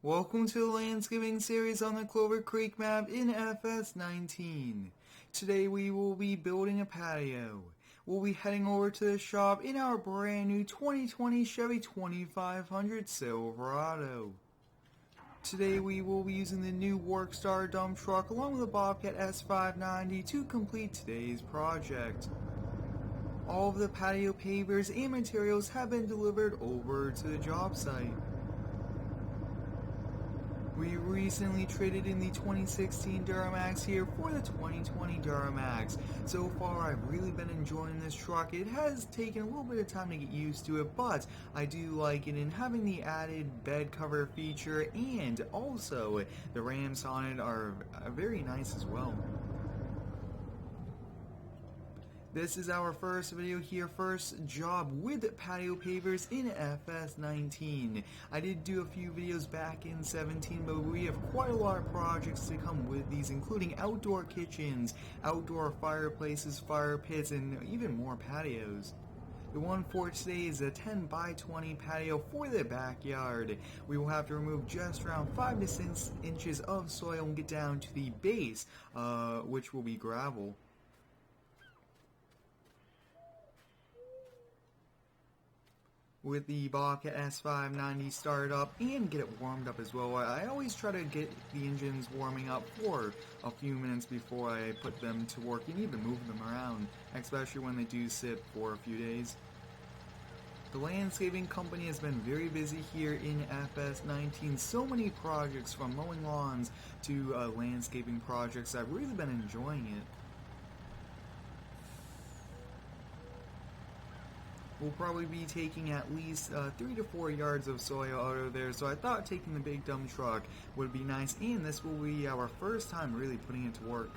Welcome to the landscaping series on the Clover Creek map in FS19. Today we will be building a patio. We'll be heading over to the shop in our brand new 2020 Chevy 2500 Silverado. Today we will be using the new WorkStar dump truck along with the Bobcat S590 to complete today's project. All of the patio pavers and materials have been delivered over to the job site. We recently traded in the 2016 Duramax here for the 2020 Duramax. So far I've really been enjoying this truck. It has taken a little bit of time to get used to it, but I do like it, and having the added bed cover feature and also the ramps on it are very nice as well. This is our first video here, first job with patio pavers in FS19. I did do a few videos back in 17, but we have quite a lot of projects to come with these, including outdoor kitchens, outdoor fireplaces, fire pits, and even more patios. The one for today is a 10 by 20 patio for the backyard. We will have to remove just around 5 to 6 inches of soil and get down to the base, which will be gravel. With the Bobcat S590 started up and get it warmed up as well. I always try to get the engines warming up for a few minutes before I put them to work and even move them around, especially when they do sit for a few days. The landscaping company has been very busy here in FS19. So many projects, from mowing lawns to landscaping projects. I've really been enjoying it. We'll probably be taking at least 3 to 4 yards of soil out of there, so I thought taking the big dump truck would be nice, and this will be our first time really putting it to work.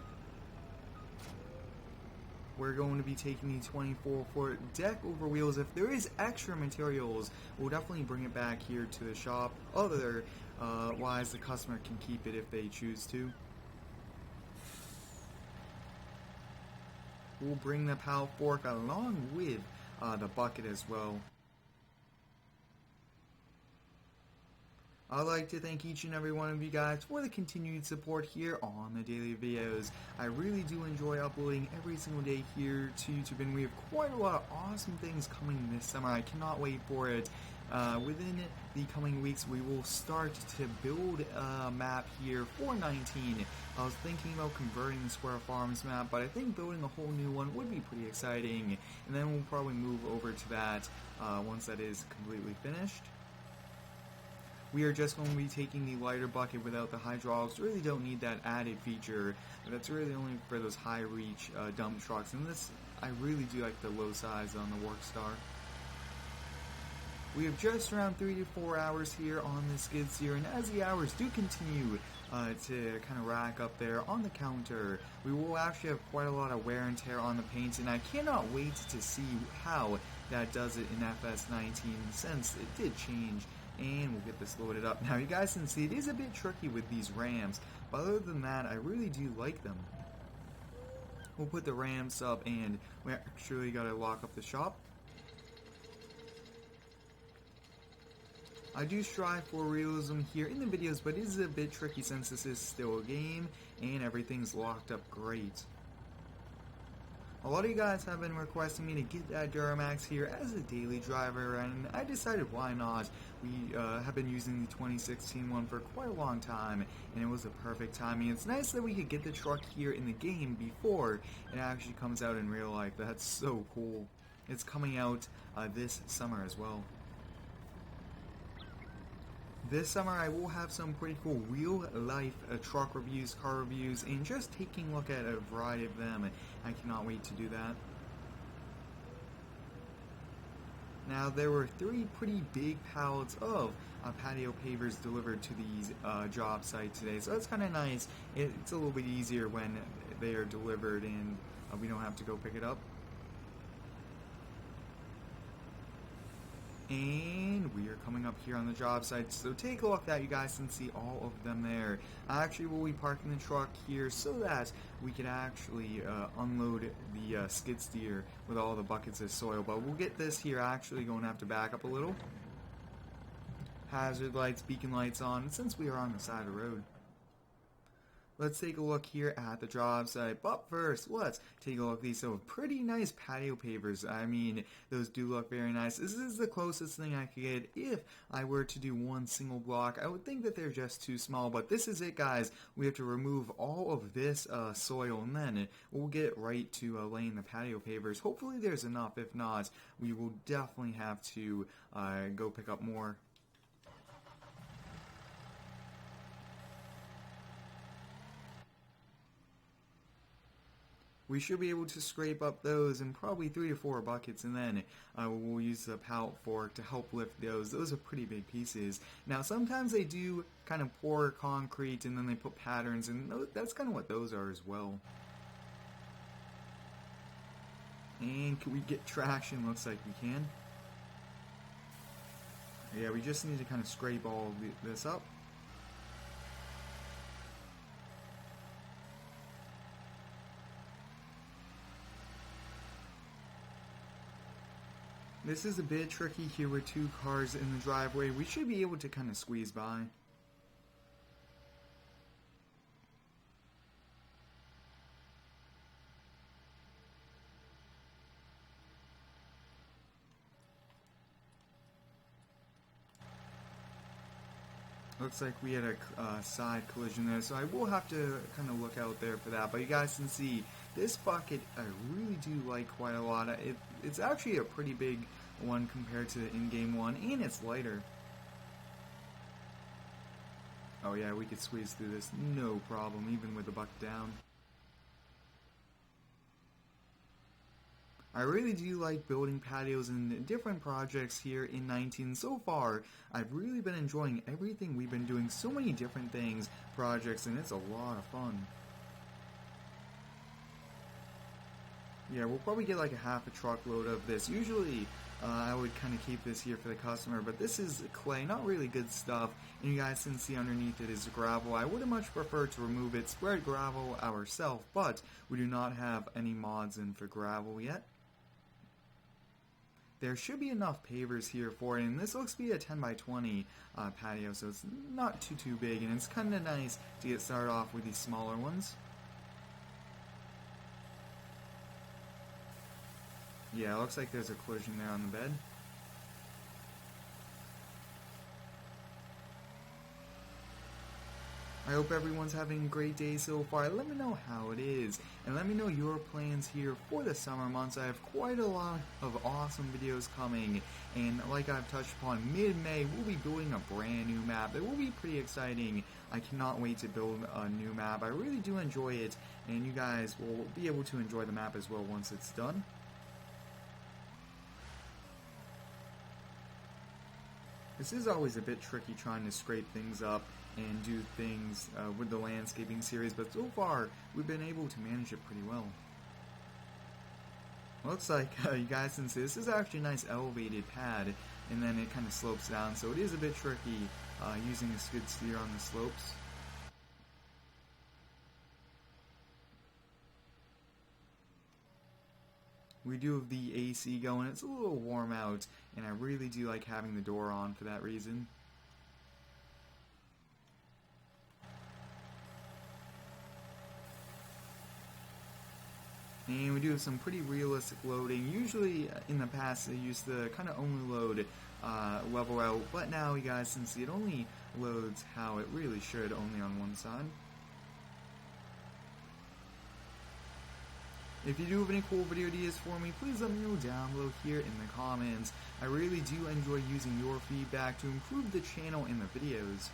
We're going to be taking the 24-foot deck over wheels. If there is extra materials, we'll definitely bring it back here to the shop. Otherwise, the customer can keep it if they choose to. We'll bring the PAL fork along with the bucket as well. I'd like to thank each and every one of you guys for the continued support here on the daily videos. I really do enjoy uploading every single day here to YouTube, and we have quite a lot of awesome things coming this summer. I cannot wait for it. Within the coming weeks, we will start to build a map here for 19. I was thinking about converting the Square Farms map, but I think building a whole new one would be pretty exciting, and then we'll probably move over to that once that is completely finished. We are just going to be taking the lighter bucket without the hydraulics. Really don't need that added feature. That's really only for those high reach dump trucks, and this, I really do like the low size on the WorkStar. We have just around 3 to 4 hours here on the skid steer, and as the hours do continue to kind of rack up there on the counter, we will actually have quite a lot of wear and tear on the paint, and I cannot wait to see how that does it in FS19 since it did change. And we'll get this loaded up. Now you guys can see it is a bit tricky with these ramps, but other than that I really do like them. We'll put the ramps up, and we actually got to lock up the shop. I do strive for realism here in the videos, but it is a bit tricky since this is still a game and everything's locked up great. A lot of you guys have been requesting me to get that Duramax here as a daily driver, and I decided why not. We have been using the 2016 one for quite a long time, and it was a perfect timing. It's nice that we could get the truck here in the game before it actually comes out in real life. That's so cool. It's coming out this summer as well. This summer I will have some pretty cool real-life truck reviews, car reviews, and just taking a look at a variety of them. I cannot wait to do that. Now, there were 3 pretty big pallets of patio pavers delivered to the job site today, so that's kind of nice. It's a little bit easier when they are delivered and we don't have to go pick it up. And we are coming up here on the job site, so take a look at that. You guys can see all of them there. Actually, we'll be parking the truck here so that we can actually unload the skid steer with all the buckets of soil, but we'll get this here. Actually going to have to back up a little. hazard lights, beacon lights on, since we are on the side of the road. Let's take a look here at the job site, but first, let's take a look at these pretty nice patio pavers. I mean, those do look very nice. This is the closest thing I could get if I were to do one single block. I would think that they're just too small, but this is it, guys. We have to remove all of this soil, and then we'll get right to laying the patio pavers. Hopefully there's enough. If not, we will definitely have to go pick up more. We should be able to scrape up those in probably 3 to 4 buckets, and then we'll use the pallet fork to help lift those. Those are pretty big pieces. Now, sometimes they do kind of pour concrete, and then they put patterns, and that's kind of what those are as well. And can we get traction? Looks like we can. Yeah, we just need to kind of scrape all of this up. This is a bit tricky here with 2 cars in the driveway. We should be able to kind of squeeze by. Looks like we had a side collision there, so I will have to kind of look out there for that. But you guys can see, this bucket I really do like quite a lot. It's actually a pretty big one compared to the in-game one, and it's lighter. Oh yeah, we could squeeze through this no problem, even with the bucket down. I really do like building patios and different projects here in 19. So far, I've really been enjoying everything we've been doing. So many different things, projects, and it's a lot of fun. Yeah, we'll probably get like a half a truckload of this. Usually, I would kind of keep this here for the customer, but this is clay, not really good stuff. And you guys can see underneath it is gravel. I would have much preferred to remove it, spread gravel ourselves, but we do not have any mods in for gravel yet. There should be enough pavers here for it, and this looks to be a 10 by 20 patio, so it's not too big, and it's kind of nice to get started off with these smaller ones. Yeah, it looks like there's a collision there on the bed. I hope everyone's having a great day so far. Let me know how it is, and let me know your plans here for the summer months. I have quite a lot of awesome videos coming, and like I've touched upon, mid-May we'll be building a brand new map that will be pretty exciting. I cannot wait to build a new map. I really do enjoy it, and you guys will be able to enjoy the map as well once it's done. This is always a bit tricky trying to scrape things up and do things with the landscaping series, but so far we've been able to manage it pretty well. Looks like you guys can see this is actually a nice elevated pad, and then it kind of slopes down, so it is a bit tricky using a skid steer on the slopes. We do have the AC going. It's a little warm out, and I really do like having the door on for that reason. And we do have some pretty realistic loading. Usually in the past they used to kind of only load level out, but now you guys can see it only loads how it really should, only on one side. If you do have any cool video ideas for me, please let me know down below here in the comments. I really do enjoy using your feedback to improve the channel and the videos.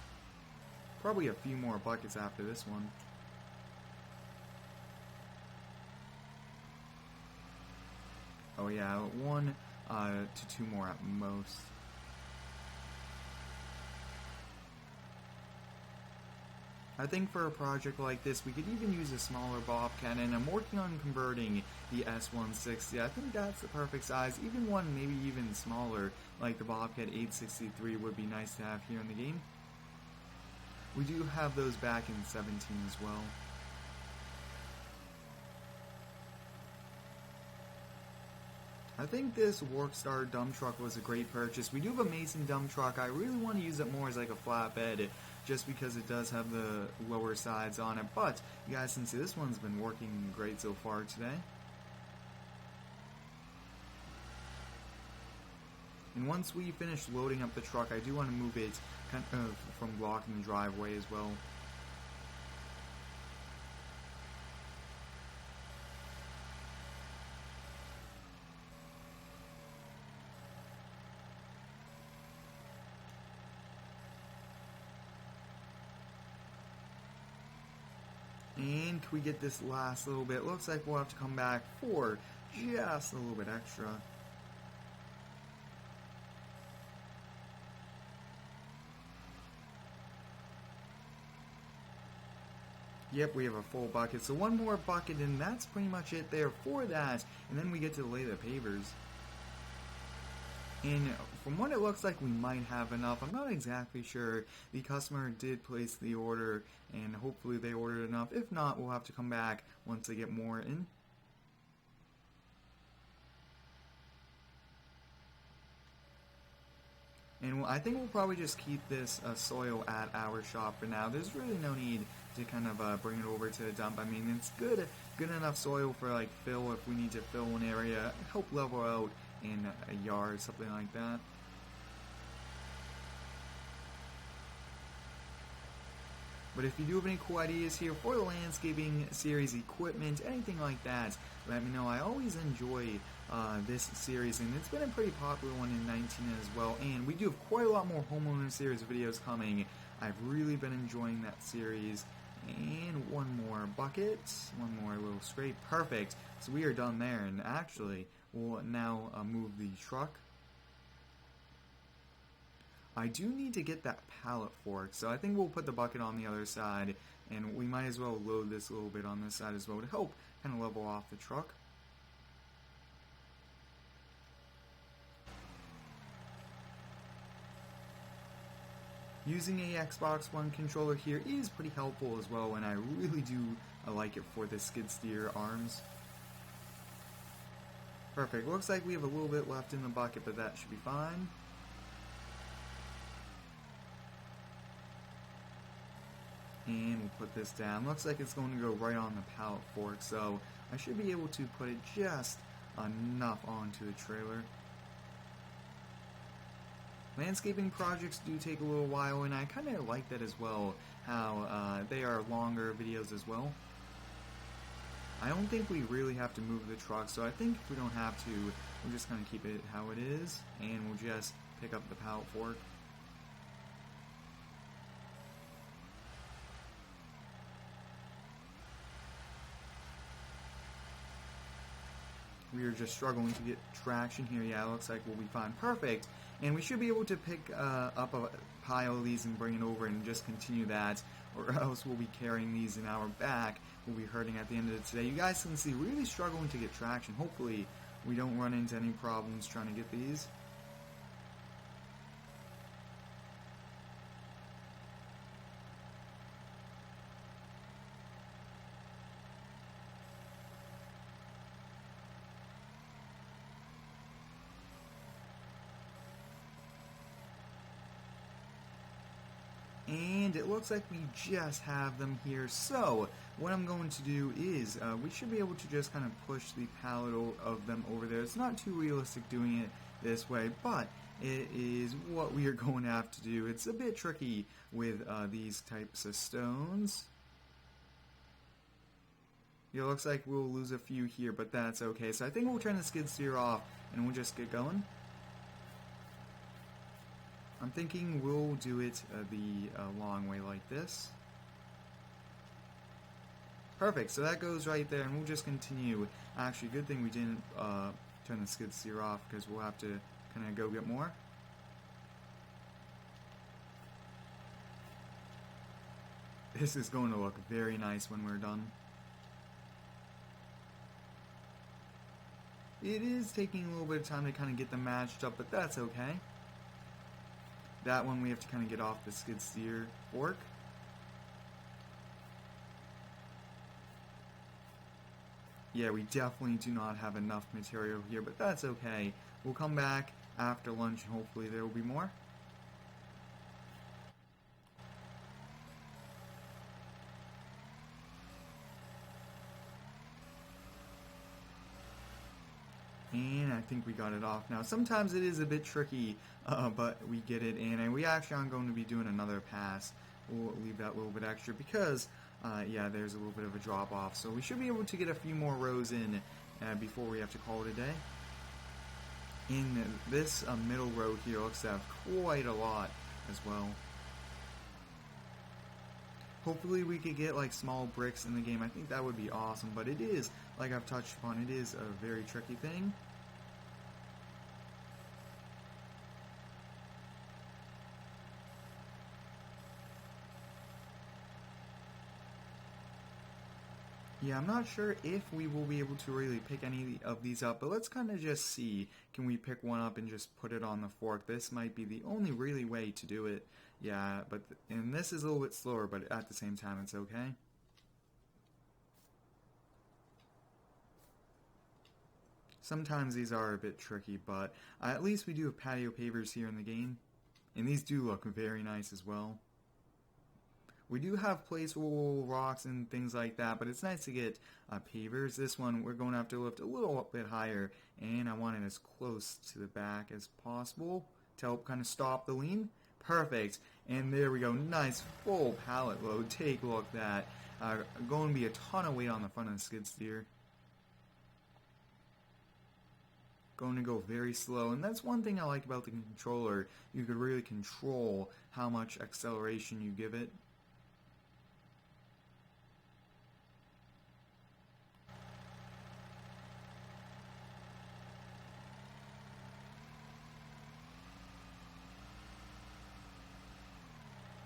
Probably a few more buckets after this one. Oh yeah, 1 to 2 more at most. I think for a project like this, we could even use a smaller Bobcat, and I'm working on converting the S160. I think that's the perfect size. Even one maybe even smaller, like the Bobcat 863, would be nice to have here in the game. We do have those back in 17 as well. I think this WorkStar dump truck was a great purchase. We do have a Mason dump truck. I really want to use it more as like a flatbed just because it does have the lower sides on it. But you guys can see this one's been working great so far today. And once we finish loading up the truck, I do want to move it kind of from blocking the driveway as well. And can we get this last little bit? Looks like we'll have to come back for just a little bit extra. Yep, we have a full bucket. So one more bucket, and that's pretty much it there for that. And then we get to lay the pavers. And from what it looks like, we might have enough. I'm not exactly sure. The customer did place the order, and hopefully they ordered enough. If not, we'll have to come back once they get more in. And I think we'll probably just keep this soil at our shop for now. There's really no need to kind of bring it over to the dump. I mean, it's good enough soil for like fill if we need to fill an area, help level out in a yard, something like that. But if you do have any cool ideas here for the landscaping series equipment, anything like that, let me know. I always enjoy this series, and it's been a pretty popular one in 19 as well. And we do have quite a lot more homeowner series videos coming. I've really been enjoying that series. And one more bucket, one more little scrape. Perfect. So we are done there, and actually we'll now move the truck. I do need to get that pallet fork, so I think we'll put the bucket on the other side, and we might as well load this a little bit on this side as well to help kind of level off the truck. Using a Xbox One controller here is pretty helpful as well, and I really do like it for the skid steer arms. Perfect. Looks like we have a little bit left in the bucket, but that should be fine. And we'll put this down. Looks like it's going to go right on the pallet fork, so I should be able to put it just enough onto the trailer. Landscaping projects do take a little while, and I kind of like that as well, how they are longer videos as well. I don't think we really have to move the truck, so I think if we don't have to, we'll just kind of keep it how it is, and we'll just pick up the pallet fork. We are just struggling to get traction here. Yeah, it looks like we'll be fine. Perfect. And we should be able to pick up a pile of these and bring it over and just continue that, or else we'll be carrying these in our back. We'll be hurting at the end of the day. You guys can see, really struggling to get traction. Hopefully we don't run into any problems trying to get these. And it looks like we just have them here. So what I'm going to do is we should be able to just kind of push the pallet of them over there. It's not too realistic doing it this way, but it is what we are going to have to do. It's a bit tricky with these types of stones. It looks like we'll lose a few here, but that's okay. So I think we'll turn the skid steer off and we'll just get going. I'm thinking we'll do it the long way like this. Perfect, so that goes right there, and we'll just continue. Actually, good thing we didn't turn the skid steer off, because we'll have to kind of go get more. This is going to look very nice when we're done. It is taking a little bit of time to kind of get them matched up, but that's okay. That one we have to kind of get off the skid steer fork. Yeah, we definitely do not have enough material here, but that's okay. We'll come back after lunch and hopefully there will be more. And I think we got it off now. Sometimes it is a bit tricky, but we get it in. And we actually aren't going to be doing another pass. We'll leave that little bit extra because, yeah, there's a little bit of a drop off. So we should be able to get a few more rows in before we have to call it a day. In this middle row here looks to have quite a lot as well. Hopefully we could get like small bricks in the game. I think that would be awesome, but it is, like I've touched upon, it is a very tricky thing. Yeah, I'm not sure if we will be able to really pick any of these up, but let's kind of just see. Can we pick one up and just put it on the fork? This might be the only really way to do it. Yeah, but and this is a little bit slower, but at the same time it's okay. Sometimes these are a bit tricky, but at least we do have patio pavers here in the game, and these do look very nice as well. We do have placeable rocks and things like that, but it's nice to get pavers. This one we're going to have to lift a little bit higher, and I want it as close to the back as possible to help kind of stop the lean. Perfect, and there we go. Nice full pallet load. Take a look at that. Going to be a ton of weight on the front of the skid steer. Going to go very slow, and that's one thing I like about the controller. You could really control how much acceleration you give it.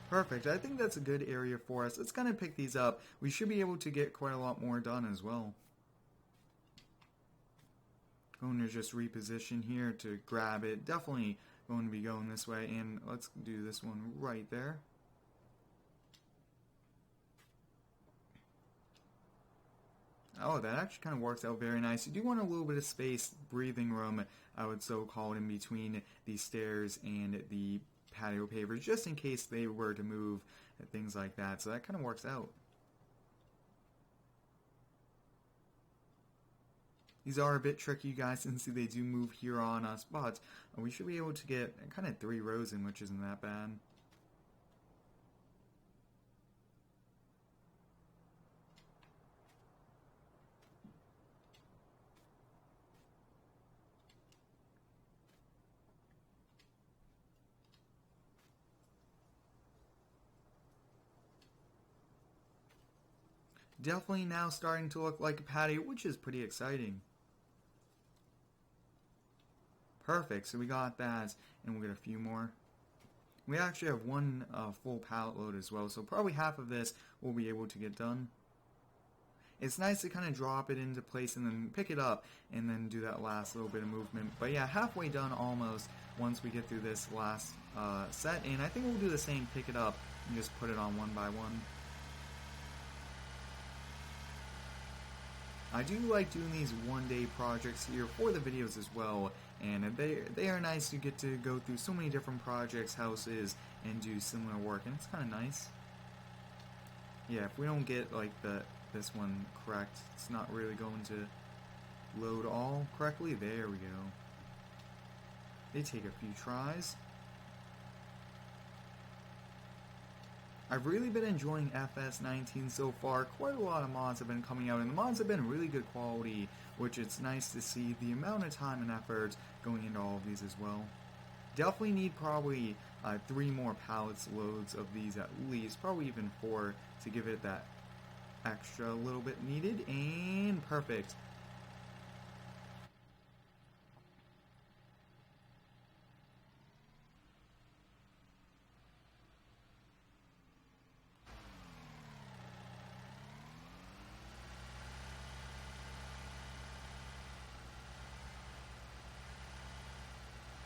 Perfect. I think that's a good area for us. Let's kind of pick these up. We should be able to get quite a lot more done as well. Going to just reposition here to grab it. Definitely going to be going this way, and let's do this one right there. Oh, that actually kind of works out very nice. You do want a little bit of space, breathing room, I would so call it, in between the stairs and the patio pavers, just in case they were to move and things like that. So that kind of works out. These are a bit tricky, you guys, since they do move here on us, but we should be able to get kind of 3 rows in, which isn't that bad. Definitely now starting to look like a patio, which is pretty exciting. Perfect, so we got that, and we'll get a few more. We actually have one full pallet load as well, so probably half of this we'll be able to get done. It's nice to kind of drop it into place and then pick it up and then do that last little bit of movement. But yeah, halfway done almost once we get through this last set, and I think we'll do the same, pick it up and just put it on one by one. I do like doing these one-day projects here for the videos as well, and they are nice. You get to go through so many different projects, houses, and do similar work, and it's kind of nice. Yeah, if we don't get like this one correct, it's not really going to load all correctly. There we go. They take a few tries. I've really been enjoying FS19 so far. Quite a lot of mods have been coming out, and the mods have been really good quality, which it's nice to see the amount of time and effort going into all of these as well. Definitely need probably 3 more pallets loads of these at least, probably even 4 to give it that extra little bit needed, and perfect.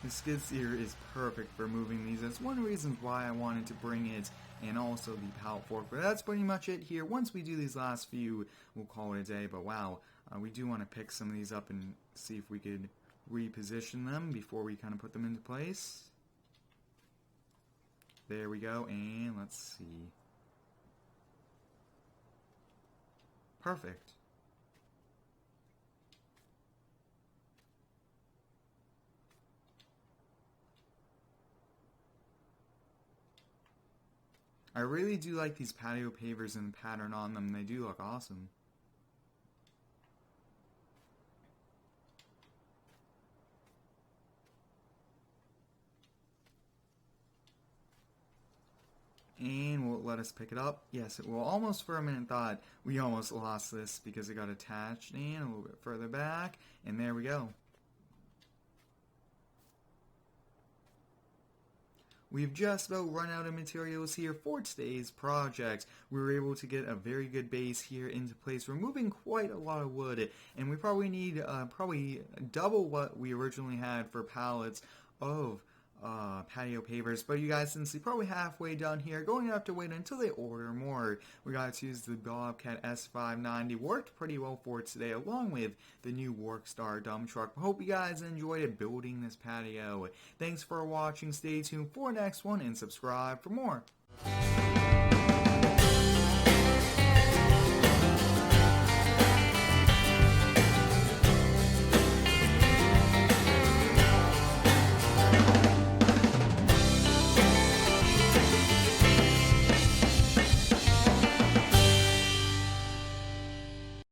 The skid steer is perfect for moving these. That's one of the reasons why I wanted to bring it, and also the pallet fork. But that's pretty much it here. Once we do these last few, we'll call it a day. But wow, We do want to pick some of these up and see if we could reposition them before we kind of put them into place. There we go, and let's see. Perfect. I really do like these patio pavers and the pattern on them. They do look awesome. And will it let us pick it up? Yes, it will. Almost for a minute thought we almost lost this because it got attached. And a little bit further back. And there we go. We've just about run out of materials here for today's project. We were able to get a very good base here into place, removing quite a lot of wood. And we probably need probably double what we originally had for pallets of patio pavers, but you guys can see probably halfway done here. Going to have to wait until they order more. We got to use the Bobcat S590. Worked pretty well for today, along with the new WorkStar DumpTruck. Hope you guys enjoyed it building this patio. Thanks for watching. Stay tuned for the next one and subscribe for more.